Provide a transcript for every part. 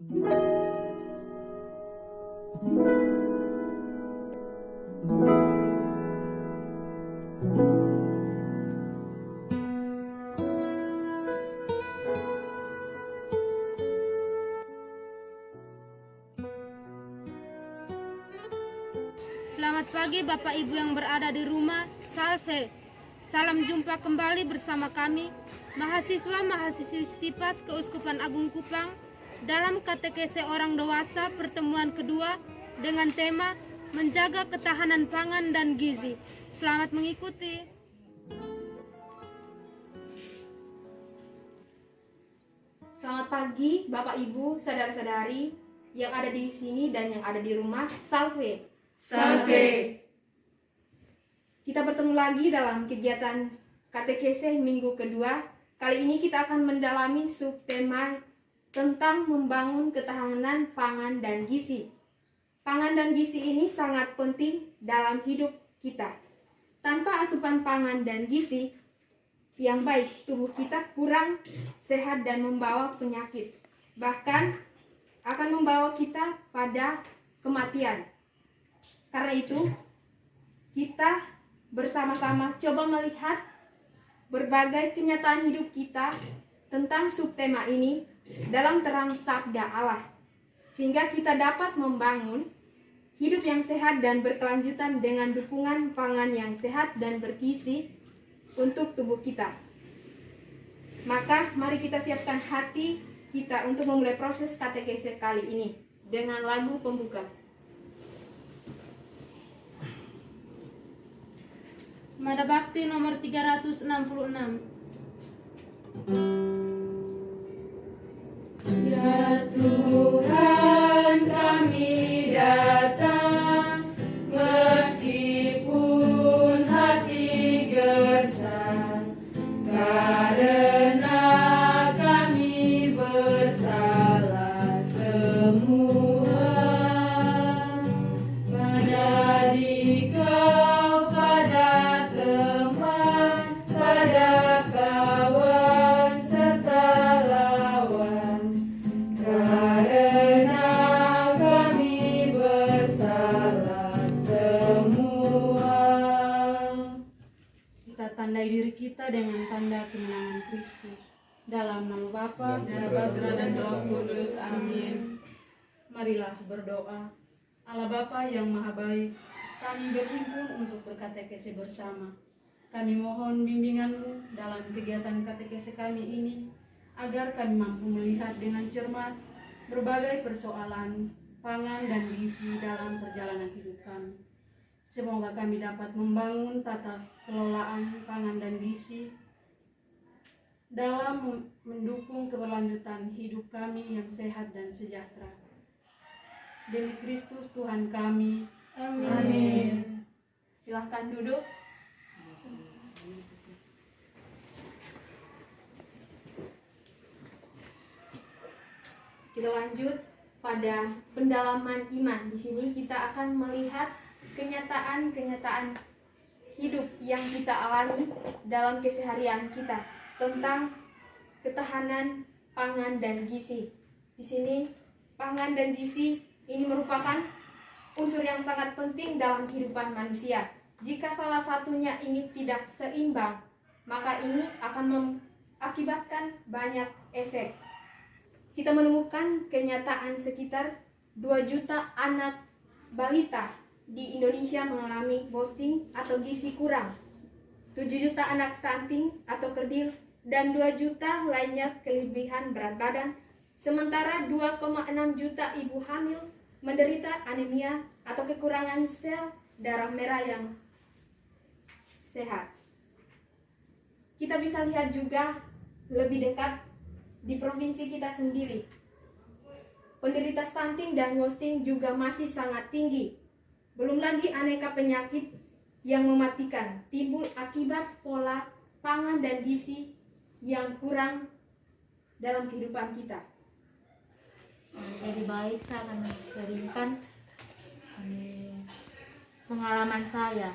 Selamat pagi Bapak Ibu yang berada di rumah. Salve. Salam jumpa kembali bersama kami, mahasiswa-mahasiswi Stipas Keuskupan Agung Kupang, dalam katekese orang dewasa pertemuan kedua dengan tema menjaga ketahanan pangan dan gizi. Selamat mengikuti. Selamat pagi Bapak Ibu, saudara-saudari yang ada di sini dan yang ada di rumah. Salve. Salve. Kita bertemu lagi dalam kegiatan katekese minggu kedua. Kali ini kita akan mendalami subtema tentang membangun ketahanan pangan dan gizi. Pangan dan gizi ini sangat penting dalam hidup kita. Tanpa asupan pangan dan gizi yang baik, tubuh kita kurang sehat dan membawa penyakit. Bahkan akan membawa kita pada kematian. Karena itu, kita bersama-sama coba melihat berbagai kenyataan hidup kita tentang subtema ini dalam terang sabda Allah, sehingga kita dapat membangun hidup yang sehat dan berkelanjutan dengan dukungan pangan yang sehat dan bergizi untuk tubuh kita. Maka mari kita siapkan hati kita untuk memulai proses katekese kali ini dengan lagu pembuka. Mada Bakti nomor 366. Ya Tuhan, kami datang meskipun hati gersang, karena kami bersalah semua. Pada Dikau, pada teman, pada kawan serta lawan, karena kami bersalah semua. Kita tandai diri kita dengan tanda kemenangan Kristus. Dalam nama Bapa dan Putra dan Roh Kudus. Amin. Marilah berdoa. Allah Bapa yang Maha Baik, kami berhimpun untuk berkatekese bersama. Kami mohon bimbingan-Mu dalam kegiatan katekese kami ini, agar kami mampu melihat dengan cermat berbagai persoalan pangan dan gizi dalam perjalanan hidup kami. Semoga kami dapat membangun tata kelolaan pangan dan gizi dalam mendukung keberlanjutan hidup kami yang sehat dan sejahtera. Demi Kristus Tuhan kami. Amin. Silahkan duduk. Kita lanjut pada pendalaman iman. Di sini kita akan melihat kenyataan-kenyataan hidup yang kita alami dalam keseharian kita tentang ketahanan pangan dan gizi. Di sini pangan dan gizi ini merupakan unsur yang sangat penting dalam kehidupan manusia. Jika salah satunya ini tidak seimbang, maka ini akan mengakibatkan banyak efek. Kita menemukan kenyataan sekitar 2 juta anak balita di Indonesia mengalami posting atau gizi kurang, 7 juta anak stunting atau kerdil, dan 2 juta lainnya kelebihan berat badan. Sementara 2,6 juta ibu hamil menderita anemia atau kekurangan sel darah merah yang sehat. Kita bisa lihat juga lebih dekat di provinsi kita sendiri. Penderita stunting dan wasting juga masih sangat tinggi. Belum lagi aneka penyakit yang mematikan timbul akibat pola pangan dan gizi yang kurang dalam kehidupan kita. Jadi baik saya akan menceritakan pengalaman saya.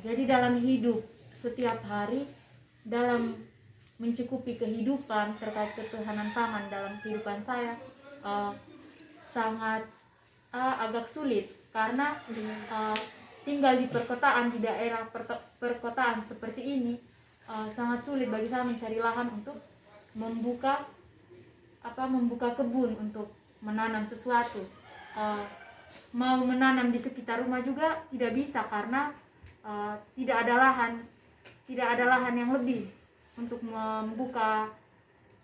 Jadi dalam hidup setiap hari, dalam mencukupi kehidupan terkait ketahanan pangan dalam kehidupan saya, uh, sangat agak sulit karena tinggal di perkotaan, di daerah perkotaan seperti ini, sangat sulit bagi saya mencari lahan untuk membuka kebun untuk menanam sesuatu. Mau menanam di sekitar rumah juga tidak bisa karena tidak ada lahan yang lebih untuk membuka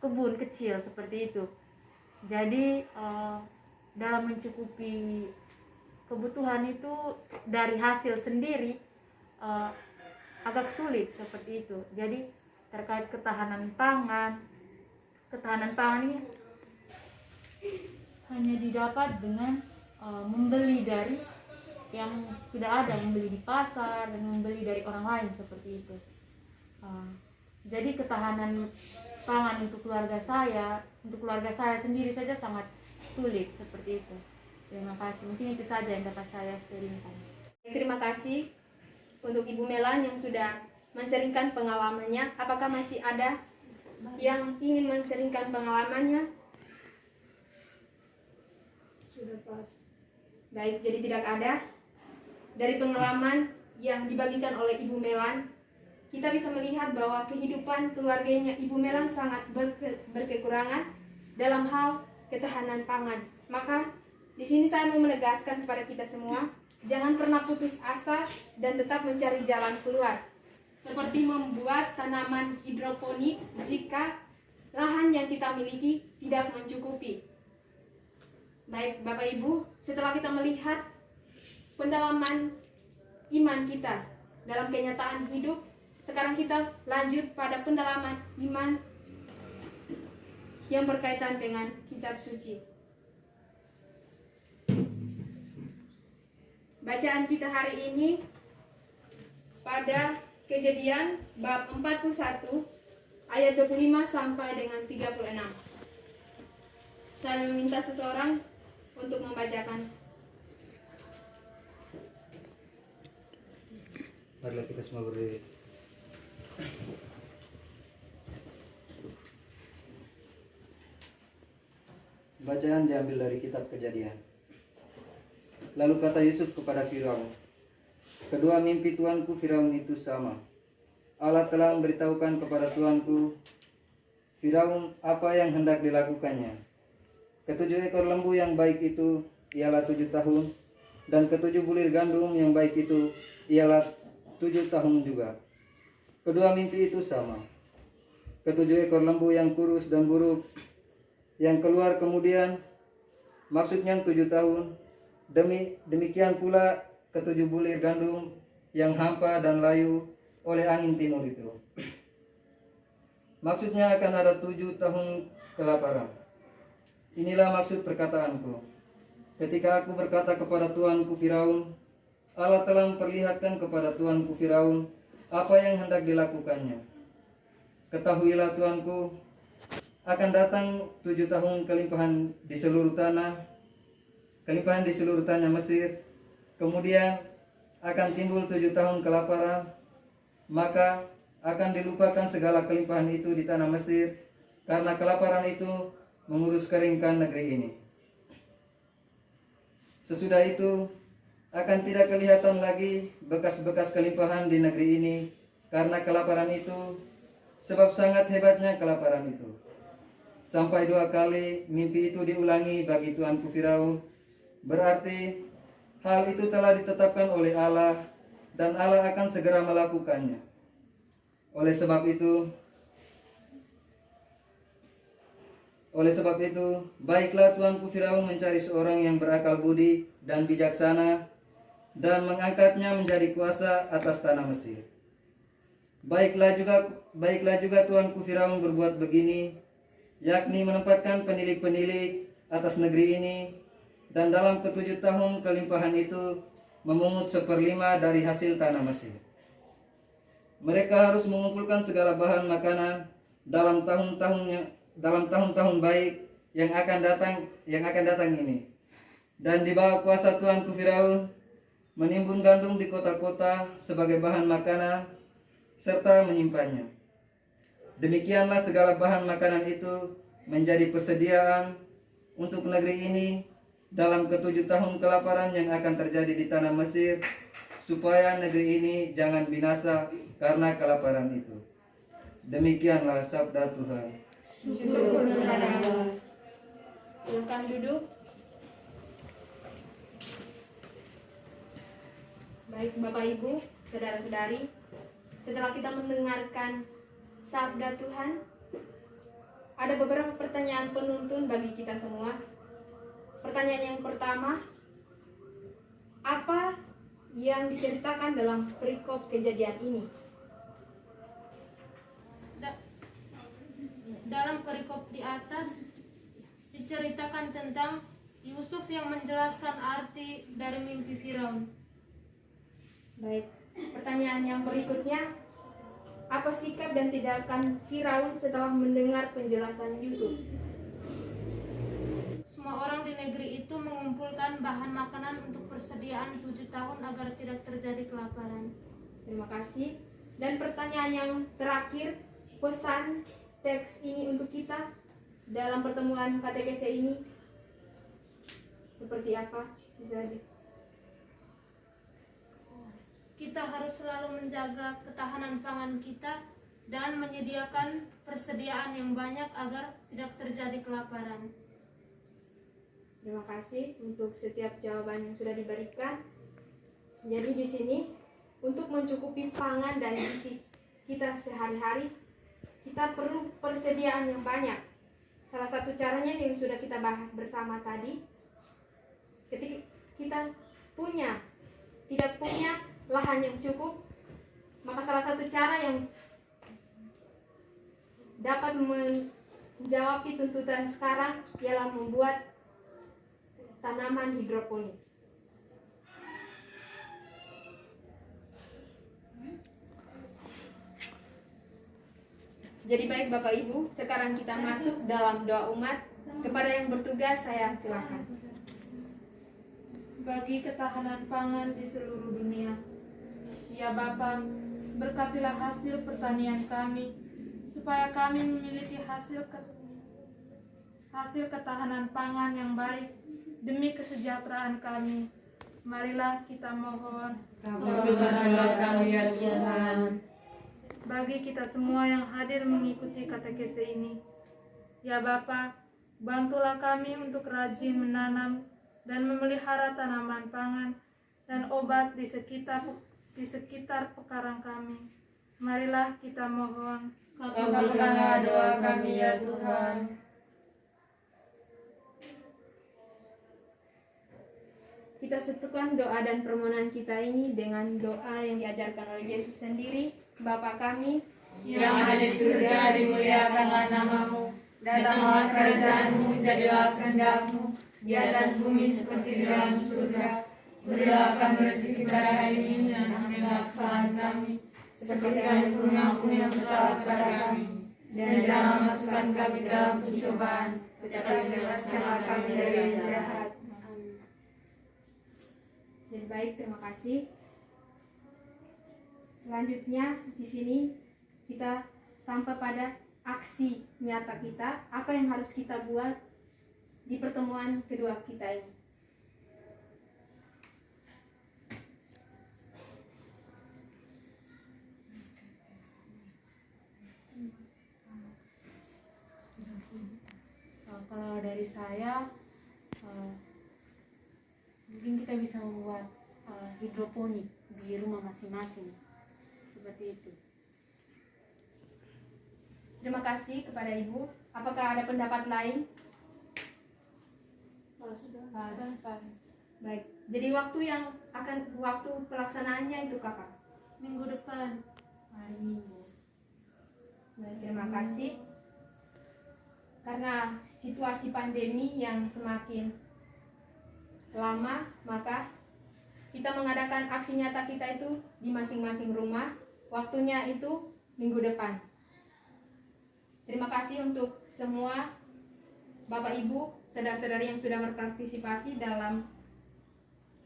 kebun kecil seperti itu. Jadi dalam mencukupi kebutuhan itu dari hasil sendiri agak sulit seperti itu. Jadi terkait ketahanan pangan ini hanya didapat dengan membeli dari yang sudah ada, membeli di pasar dan membeli dari orang lain seperti itu. Jadi ketahanan pangan untuk keluarga saya sendiri saja sangat sulit seperti itu. Terima kasih. Mungkin itu saja yang dapat saya sharingkan. Terima kasih untuk Ibu Melan yang sudah men-sharingkan pengalamannya. Apakah masih ada yang ingin men-sharingkan pengalamannya? Sudah pas. Baik, jadi tidak ada. Dari pengalaman yang dibagikan oleh Ibu Melan, kita bisa melihat bahwa kehidupan keluarganya Ibu Melan sangat berkekurangan dalam hal ketahanan pangan. Maka di sini saya mau menegaskan kepada kita semua, jangan pernah putus asa dan tetap mencari jalan keluar. Seperti membuat tanaman hidroponik jika lahan yang kita miliki tidak mencukupi. Baik Bapak Ibu, setelah kita melihat pendalaman iman kita dalam kenyataan hidup, sekarang kita lanjut pada pendalaman iman yang berkaitan dengan kitab suci. Bacaan kita hari ini pada Kejadian bab 41 ayat 25 sampai dengan 36. Saya meminta seseorang untuk membacakan. Marilah kita semua berdiri. Bacaan diambil dari kitab Kejadian. Lalu kata Yusuf kepada Firaun, "Kedua mimpi tuanku Firaun itu sama. Allah telah memberitahukan kepada tuanku Firaun apa yang hendak dilakukannya. Ketujuh ekor lembu yang baik itu ialah 7 tahun, dan ketujuh bulir gandum yang baik itu ialah 7 tahun juga. Kedua mimpi itu sama. Ketujuh ekor lembu yang kurus dan buruk yang keluar kemudian, maksudnya 7 tahun. Demikian pula ketujuh bulir gandum yang hampa dan layu oleh angin timur itu. Maksudnya akan ada 7 tahun kelaparan. Inilah maksud perkataanku. Ketika aku berkata kepada tuanku Firaun, Allah telah memperlihatkan kepada tuanku Firaun apa yang hendak dilakukannya. Ketahuilah tuanku, akan datang 7 tahun kelimpahan di seluruh tanah Mesir. Kemudian akan timbul 7 tahun kelaparan, maka akan dilupakan segala kelimpahan itu di tanah Mesir, karena kelaparan itu mengurus keringkan negeri ini. Sesudah itu akan tidak kelihatan lagi bekas-bekas kelimpahan di negeri ini karena kelaparan itu, sebab sangat hebatnya kelaparan itu. Sampai 2 kali mimpi itu diulangi bagi tuanku Firaun. Berarti hal itu telah ditetapkan oleh Allah dan Allah akan segera melakukannya. Oleh sebab itu, baiklah tuanku Firaun mencari seorang yang berakal budi dan bijaksana dan mengangkatnya menjadi kuasa atas tanah Mesir. Baiklah juga tuanku Firaun berbuat begini, yakni menempatkan penilik-penilik atas negeri ini, dan dalam ke-7 tahun kelimpahan itu memungut 1/5 dari hasil tanah Mesir. Mereka harus mengumpulkan segala bahan makanan dalam tahun-tahun baik yang akan datang ini. Dan di bawah kuasa tuanku Firaun menimbun gandum di kota-kota sebagai bahan makanan serta menyimpannya. Demikianlah segala bahan makanan itu menjadi persediaan untuk negeri ini dalam ke-7 tahun kelaparan yang akan terjadi di tanah Mesir, supaya negeri ini jangan binasa karena kelaparan itu. Demikianlah sabda Tuhan. Syukur kepada Allah. Silakan duduk. Baik Bapak Ibu, saudara-saudari, setelah kita mendengarkan sabda Tuhan, ada beberapa pertanyaan penuntun bagi kita semua. Pertanyaan yang pertama, apa yang diceritakan dalam perikop kejadian ini? Dalam perikop di atas diceritakan tentang Yusuf yang menjelaskan arti dari mimpi Firaun. Baik, pertanyaan yang berikutnya, apa sikap dan tindakan Firaun setelah mendengar penjelasan Yusuf? Semua orang di negeri itu mengumpulkan bahan makanan untuk persediaan 7 tahun agar tidak terjadi kelaparan. Terima kasih. Dan pertanyaan yang terakhir, pesan teks ini untuk kita dalam pertemuan katekese ini seperti apa? Bisa Kita harus selalu menjaga ketahanan pangan kita dan menyediakan persediaan yang banyak agar tidak terjadi kelaparan. Terima kasih untuk setiap jawaban yang sudah diberikan. Jadi di sini untuk mencukupi pangan dan gizi kita sehari-hari, kita perlu persediaan yang banyak. Salah satu caranya yang sudah kita bahas bersama tadi, ketika kita tidak punya lahan yang cukup, maka salah satu cara yang dapat menjawab tuntutan sekarang ialah membuat tanaman hidroponik. Jadi baik Bapak Ibu, sekarang kita masuk dalam doa umat. Kepada yang bertugas saya silakan. Bagi ketahanan pangan di seluruh dunia, ya Bapa, berkatilah hasil pertanian kami, supaya kami memiliki hasil ketahanan pangan yang baik demi kesejahteraan kami. Marilah kita mohon. Kabulkanlah kami ya Tuhan. Bagi kita semua yang hadir mengikuti katekese ini, ya Bapa, bantulah kami untuk rajin menanam dan memelihara tanaman pangan dan obat di sekitar pekarang kami. Marilah kita mohon. Kabulkanlah doa kami ya Tuhan. Kita satukan doa dan permohonan kita ini dengan doa yang diajarkan oleh Yesus sendiri. Bapa kami Yang ada di surga, dimuliakanlah namamu. Datanglah kerajaanmu, jadilah kehendak-mu di atas bumi seperti di dalam surga. Berilah kami rezeki pada hari ini dan ampunilah kesalahan kami, seperti kami pun mengampuni yang bersalah kepada kami. Dan jangan masukkan kami dalam pencobaan, tetapi bebaskanlah kami dari yang jahat. Dan baik, terima kasih. Selanjutnya di sini kita sampai pada aksi nyata kita, apa yang harus kita buat di pertemuan kedua kita ini. Kalau dari saya, mungkin kita bisa membuat hidroponik di rumah masing-masing, seperti itu. Terima kasih kepada Ibu. Apakah ada pendapat lain? Pas. Baik. Jadi waktu pelaksanaannya itu kapan? Minggu depan. Hari Minggu. Baik, terima kasih. Karena situasi pandemi yang semakin lama, maka kita mengadakan aksi nyata kita itu di masing-masing rumah. Waktunya itu minggu depan. Terima kasih untuk semua Bapak Ibu, saudara-saudari yang sudah berpartisipasi dalam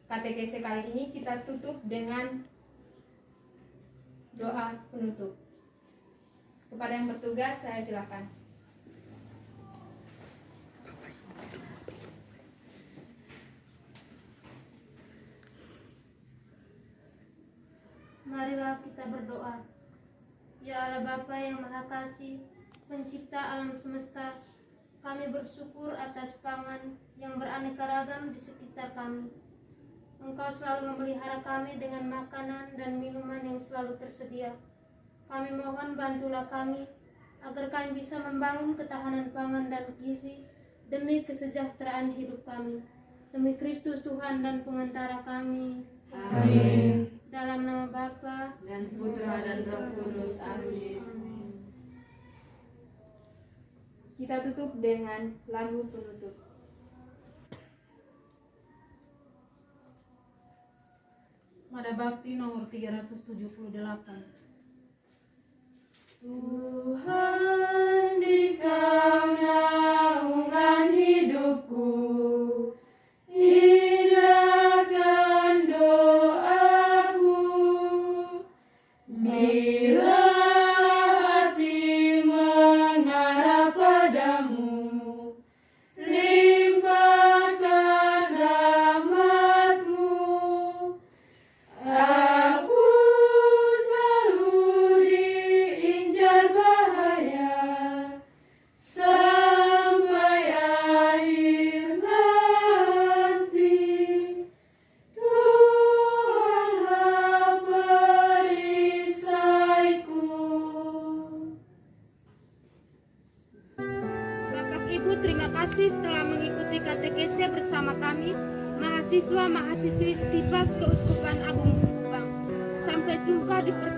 katekese kali ini. Kita tutup dengan doa penutup. Kepada yang bertugas, saya silakan. Marilah kita berdoa. Ya Allah Bapa yang Maha Kasih, pencipta alam semesta, kami bersyukur atas pangan yang beraneka ragam di sekitar kami. Engkau selalu memelihara kami dengan makanan dan minuman yang selalu tersedia. Kami mohon bantulah kami agar kami bisa membangun ketahanan pangan dan gizi demi kesejahteraan hidup kami. Demi Kristus Tuhan dan pengantara kami. Amin. Dalam nama Bapa Dan Putra dan Roh Kudus. Amin. Kita tutup dengan lagu penutup. Mada Bakti nomor 378. Tuhan di Kau naungan hidupku, dengarkan doaku. Bila hati mengarah padamu, limpahkan rahmat-Mu. Aku selalu diincar bahaya sampai akhir nanti. Tuhanlah perisaiku. Bapak Ibu, terima kasih telah mengikuti katekese bersama kami, mahasiswa-mahasiswi Stibas Keuskupan Agung Kupang. Sampai jumpa di pertemuan